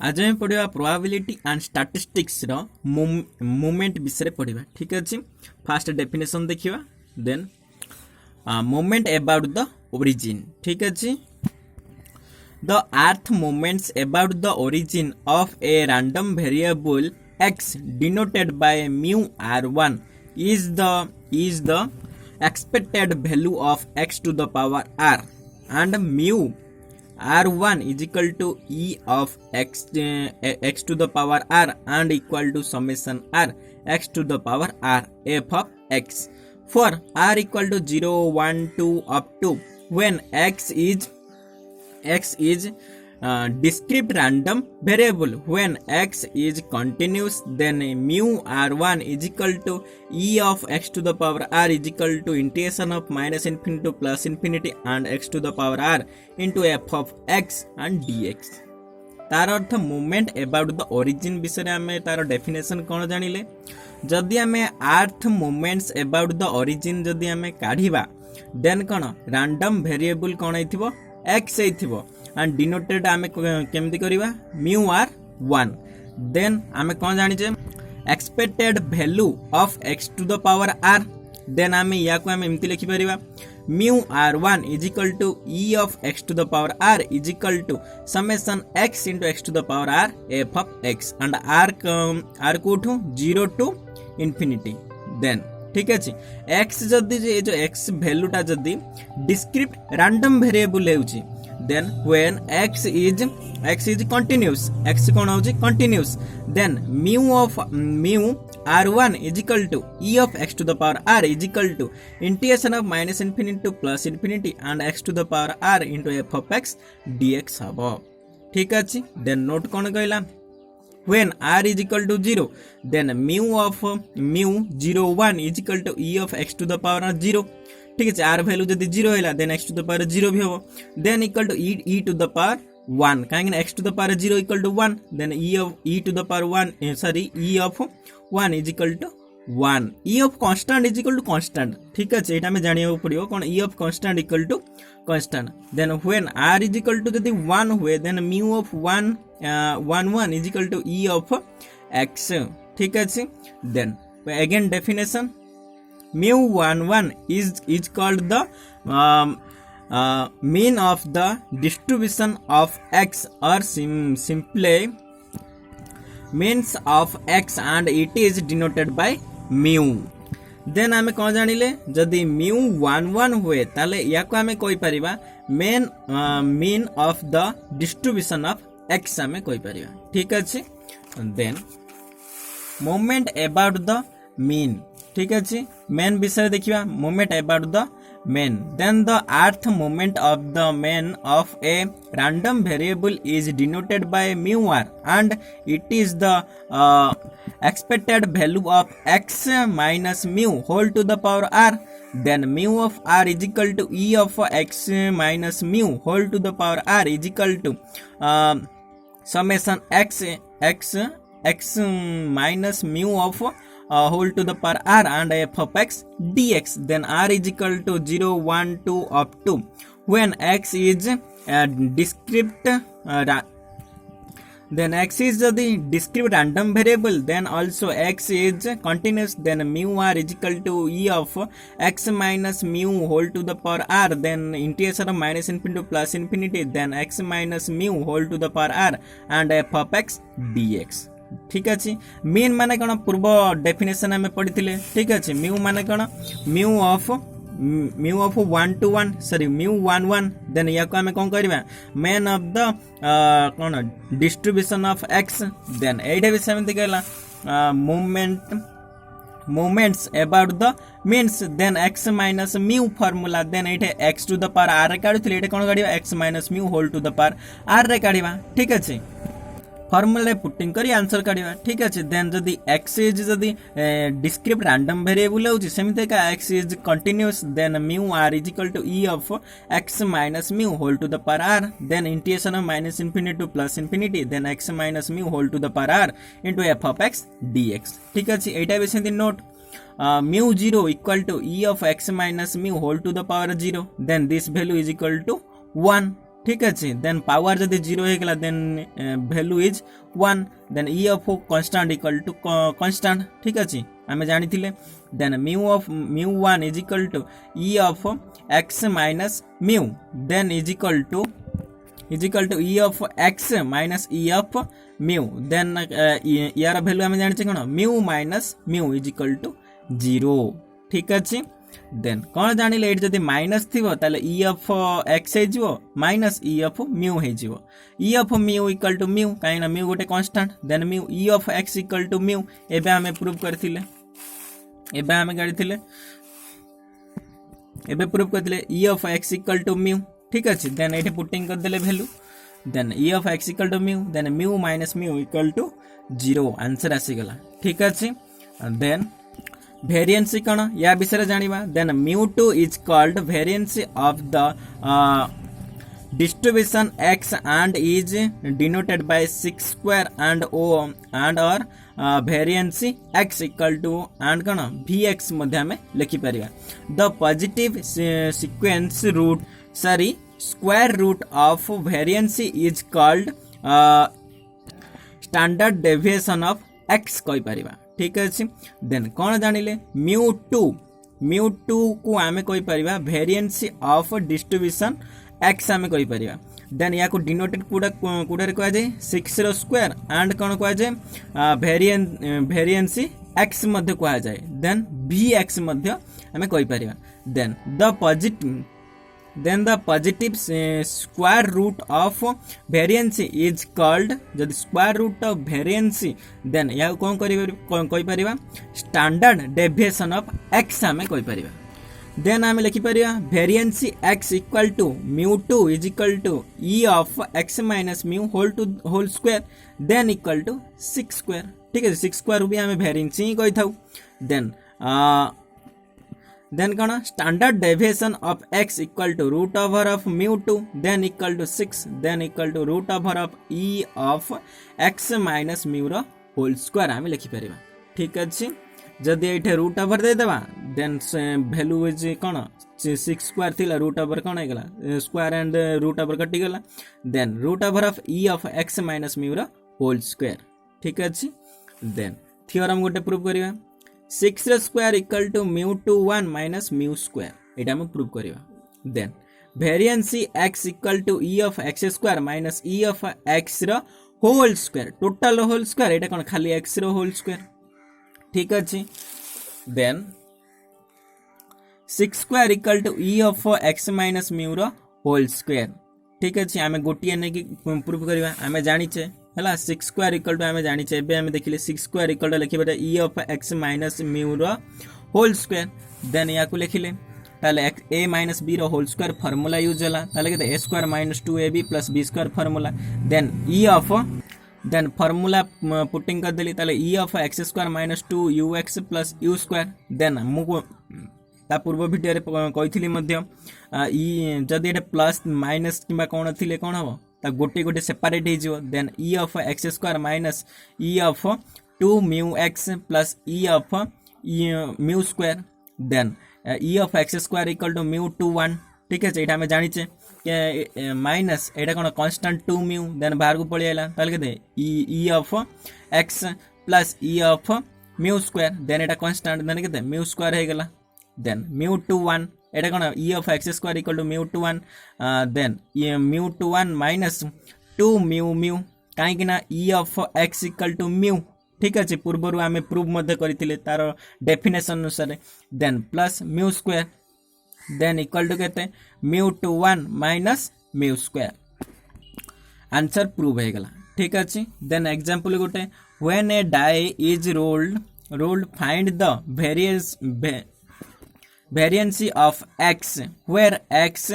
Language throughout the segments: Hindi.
आज आम पढ़ा प्रोबेबिलिटी एंड स्टैटिस्टिक्स रो मूवमेंट विषय पढ़ा। ठीक अच्छे, फास्ट डेफिनेशन देखिए, then movement about the origin. ठीक अच्छे, the rth movements about the origin of a random variable x denoted by mu r1 is the expected value of x to the power r, and mu r1 is equal to e of x to the power r and equal to summation r x to the power r f of x for r equal to 0 1 2 up to when x is discrete random variable. When x is continuous, then mu r1 is equal to e of x to the power r is equal to integration of minus infinity to plus infinity and x to the power r into f of x and dx. तार rth movement about the origin विषय आम तार डेफिनेशन कौन जानिले, जदि आम rth movements about the origin जदि आम काढ़ा देन कौन रैंडम वेरिएबल कौन होइथिबो x होइथिबो एंड डिनोटेड आम केमती करवा म्यू आर वन। देन आम कौन जानिचे expected value of x to the power r, then आम या को आम एमती लिखि परिबा mu r one is equal to e of x to the power r is equal to summation x into x to the power r f of x and r कोठू 0 टू इन्फिनिटी। देन ठीक अच्छे, x जदि जो x वैल्यूटा जदि डिस्क्रिट रैंडम वेरिएबल हेउची, then when x is continuous, x कौन होची continuous, then mu r1 is equal to e of x to the power r is equal to integration of minus infinity to plus infinity and x to the power r into f of x dx हबो। ठीक अच्छे, then note कौन कहला when r is equal to 0, then mu 01 is equal to e of x to the power 0। ठीक है, आर वैल्यू जब 0 है then x to the power 0 भी हम, then equal to e to the power 1 कहीं x to the power 0 equal to 1, then e to the power 1 sorry e of 1 is equal to 1, e of constant is equal to constant. ठीक है, एटा में जानिया पड़ियो कौन e of constant equal to constant. Then when r is equal to जदी 1 हुए then mu of 1 is equal to e of x। ठीक है, then again definition mu 11 is called the mean of the distribution of x or simply means of x and it is denoted by mu। Then आमे कौन जानिले जदि mu 11 हुए ताले या को आमे कोई परिबा mean of the distribution of x आमे कोई परिबा। ठीक अच्छे, then moment about the mean. ठीक अच्छे, मेन विषय देखिए moment about the mean, then the rth moment of the mean of a random variable is denoted by mu r and it is the expected value of x minus mu whole to the power r, then mu of r is equal to e of x minus mu whole to the power r is equal to summation x minus mu of whole to the power r and f of x dx, then r is equal to 0 1 2 up to when x is discrete then x is the discrete random variable, then also x is continuous, then mu r is equal to e of x minus mu whole to the power r, then integration of minus infinity to plus infinity, then x minus mu whole to the power r and f of x dx। ठीक अच्छे, मीन माने कौन पूर्व डेफिनेशन आम पढ़ी। ठीक अच्छे, म्यू माने कौन mu of 1 to 1 sorry mu 1 then या को आम कौन करबा मेन ऑफ द कौन डिस्ट्रीब्यूशन ऑफ x, देन एटा भी सेमती कहला movements about the means, then x minus mu formula, then एटे x to the power r रे काढुथिले एटा कौन काढिबा x minus mu whole to the power r रे काढिबा। ठीक अच्छे, फॉर्मूला पुटिंग करी आंसर काढिबा। ठीक अच्छे, देन जदि x इज जदि डिस्क्रिप्ट रैंडम वेरिएबल होची सेमिते का x is continuous, then mu r is equal to e of x minus mu whole to the power r, then integration of minus infinity to plus infinity, then x minus mu whole to the power r into f of x dx। ठीक अच्छे, एटा भी सेमती note mu 0 equal to e of x minus mu whole to the power 0, then this value is equal to 1। ठीक अच्छे देन पावर जदि 0 होगला then value is 1 then E of constant equal to constant ठीक अच्छे आम जानी then mu 1 is equal to E of x minus mu then is equal to E of x minus E of mu then यार वैल्यू आम जानी कौन mu minus mu is equal to 0 ठीक अच्छे देन कौन जानिले एट जदि माइनस थिबो ताले ई ऑफ एक्स हे जिवो माइनस ई ऑफ म्यू हे जिवो E of mu equal to mu काइना म्यू गोटे constant then mu E of x equal to mu एबे हमें प्रूव करथिले एबे हमें गाड़ीथिले एबे प्रूव करथिले E of x equal to mu ठीक अछि देन एठे पुटिंग कर देले value then E of x equal to mu then mu minus mu equal to 0 answer आसी गला ठीक अछि देन वेरिएंस कौन या विषय जानिबा then mu 2 is called variance of the distribution x and is denoted by 6 square and o and or variance x equal to and कौन vx मध्य हमें लिखि परिबा the positive sequence root sorry square root of variance is called standard deviation of x कहि परिबा ठीक अछि देन कौन जानिले म्यू 2 को आमे कहि परिबा वेरिएंस ऑफ डिस्ट्रीब्यूशन x आमे कहि परिबा देन या को डिनोटेड कुडा रे कह जाय 6 रो स्क्वायर एंड कौन कह जाय वेरिएंस x मध्य कह जाय देन vx मध्य आमे कहि परिबा then the positive square root of variance is called जदि square root of variance then या कौन कहि परिबा standard deviation of x आमे कहि परिबा देन आमे लिखि परिबा variance x equal to mu 2 is equal to e of x minus mu whole square then equal to 6 square ठीक है 6 square भी आमे variance ही कहि थाउ then कौन standard deviation of x equal to root over of mu 2 then equal to 6 then equal to root over of e of x minus mu row whole square आमे लिखि परिबा ठीक अछि जदि एठे रूट ओवर दे देबा देन वैल्यू इज कौन 6 स्क्वायर थिला रूट ओवर कौन हे गला स्क्वायर एंड रूट ओवर कटि गला then root over of e of x minus mu रो होल स्क्वायर ठीक अछि देन थ्योरम गोटे प्रूव करिवा 6 रो square equal to mu 2 1 minus mu square एटा हम प्रूव करिवा then variance x equal to e of x square minus e of x रो whole square total whole square एटा कोन खाली x रो होल स्क्वायर ठीक अछि then 6 square equal to e of x minus mu रो होल स्क्वायर ठीक अछि आमे गोटिए ने कि प्रूव करबा आमे जानि छे हला 6 स्क्वायर इक्वल टू आमे जानि छे एबे आमे देखिले 6 स्क्वायर इक्वल टू लिखिबा e of x minus mu रो होल स्क्वायर देन या को लिखिले ताले a माइनस b रो होल स्क्वायर फार्मूला यूज होला ताले के a square minus 2ab plus b square formula then e of then formula putting कर देली ताले e of x square minus 2ux plus u square then mu ता पूर्व वीडियो रे कहिथिली मध्य ई जदि एटा प्लस माइनस किबा कोन थिले कोन हो ता गोटे गोटे सेपरेट हे जिवो then e of x square minus e of 2 mu x plus e of mu square then e of x square equal to mu 2 1 ठीक है एटा हमें जानि छे के माइनस एटा कोन कांस्टेंट 2 म्यू देन बाहर को पळि आला ताले के e of x plus e of mu square then एटा कांस्टेंट देन के म्यू स्क्वायर हे गेला देन म्यू 2 1 एटा कोन e of x square equal to mu 2 1 then mu 2 1 minus 2 mu काहे कि ना e of x equal to mu ठीक अछि पूर्वरु आमे प्रूव मध्ये करिथिले तार डेफिनेशन अनुसार then plus mu square then equal to केते mu 2 1 minus mu square answer prove हे गला ठीक अछि देन एग्जांपल गोटे when a die is rolled find the variance of x where x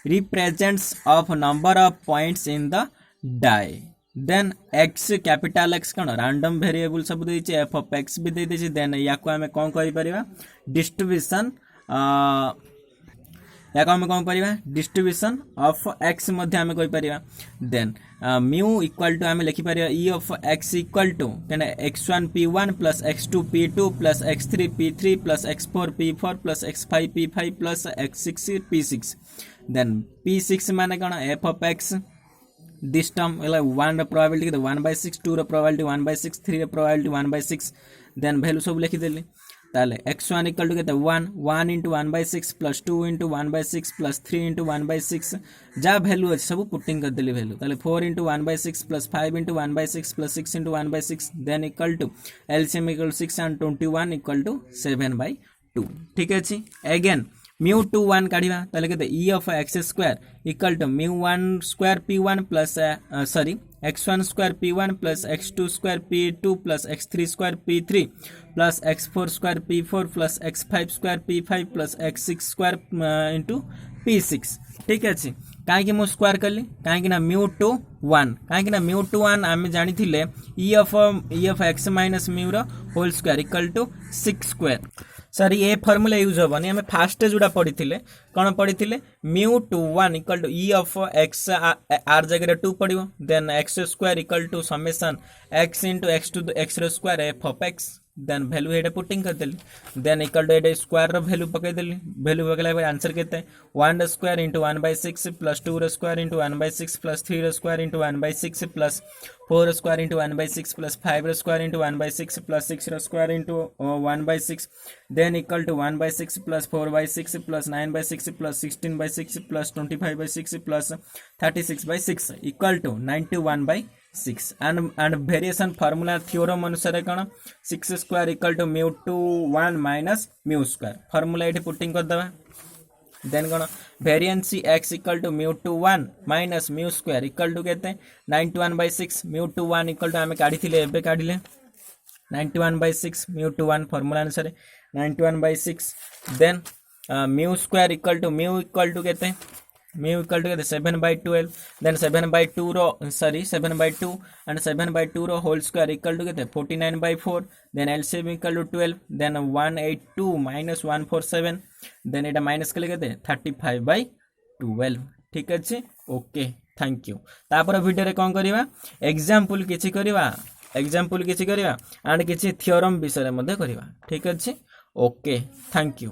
represents of number of points in the die then x capital X कौन random variable सब दे छै f of x भी दे दे छै then या को हमें कोन करि परिबा डिस्ट्रीब्यूशन या को हमें कोन परिबा डिस्ट्रीब्यूशन ऑफ x मध्ये हमें कहि परिबा then म्यू इक्वल टू हमें लिखि परिबा e of x equal to then x1 p1 plus x2 p2 plus x3 p3 plus x4 p4 plus x5 p5 plus x6 p6 then P6 माने कौन f of x this term है 1 probability 1/6 2 probability 1/6 3 probability 1/6 then value सब लिखि देली ताले x1 इक्वल टू केते 1 1 into 1/6 plus 2 into 1/6 plus 3 into 1/6 जा वैल्यू अछि सब पुटिंग कर देली वैल्यू ताले 4 into 1/6 plus 5 into 1/6 plus 6 into 1/6 then equal to LCM equal 6 and 21 equal to 7/2 ठीक अछि अगेन mu2 1 काढिबा ताले केते e of x square equal to mu1 square p1 plus sorry x1 square p1 plus x2 square p2 plus x3 square p3 plus x4 square p4 plus x5 square p5 plus x6 square into p6 ठीक अछि काहे कि मो स्क्वायर करली काहे कि ना mu2 1 काहे कि ना mu2 1 आमे जानि थिले e of x minus mu रो whole square equal to 6 square sir ये फॉर्मूला यूज होबनी हमें फास्ट जोड़ा पढ़ी थिले कोन पढ़ी थिले mu2 1 equal to e of x r जगह 2 पड़िबो then x square equal to summation x into x to the x row square f of x then value एटा पुटिंग कर देली देन इक्वल टू एटा स्क्वायर रो वैल्यू पके देली वैल्यू पकेला बाद आंसर केते 1 square into 1/6 plus 2 square into 1/6 plus 3 square into 1/6 plus 4 square into 1/6 plus 5 square into 1/6 plus 6 square into 1/6 then equal to 1/6 plus 4/6 plus 9/6 plus 16/6 plus 25/6 plus 36/6 equal to 91/6 and variation formula theorem अनुसार कौन 6 square equal to mu2 1 minus mu square formula एठी पुटिंग कर दबा देन कौन variance x equal to mu2 1 minus mu square equal to केते 91/6 mu2 1 इक्वल टू हमें काढी थिले एबे काढिले 91/6 mu2 1 फॉर्मूला अनुसार 91/6 then mu square equal to केते mu equal to 7/12 then 7/2 रो sorry 7/2 and 7/2 रो होल स्क्वायर इक्वल टू केते 49/4 then LCM equal to 12 then 182 minus 147 then Etah minus कले केते 35/12 ठीक अछि ओके थैंक यू तापर वीडियो रे कोन करिवा एग्जांपल किछि करिवा एंड किछि थ्योरम विषय रे मध्ये करिवा ठीक अछि ओके थैंक यू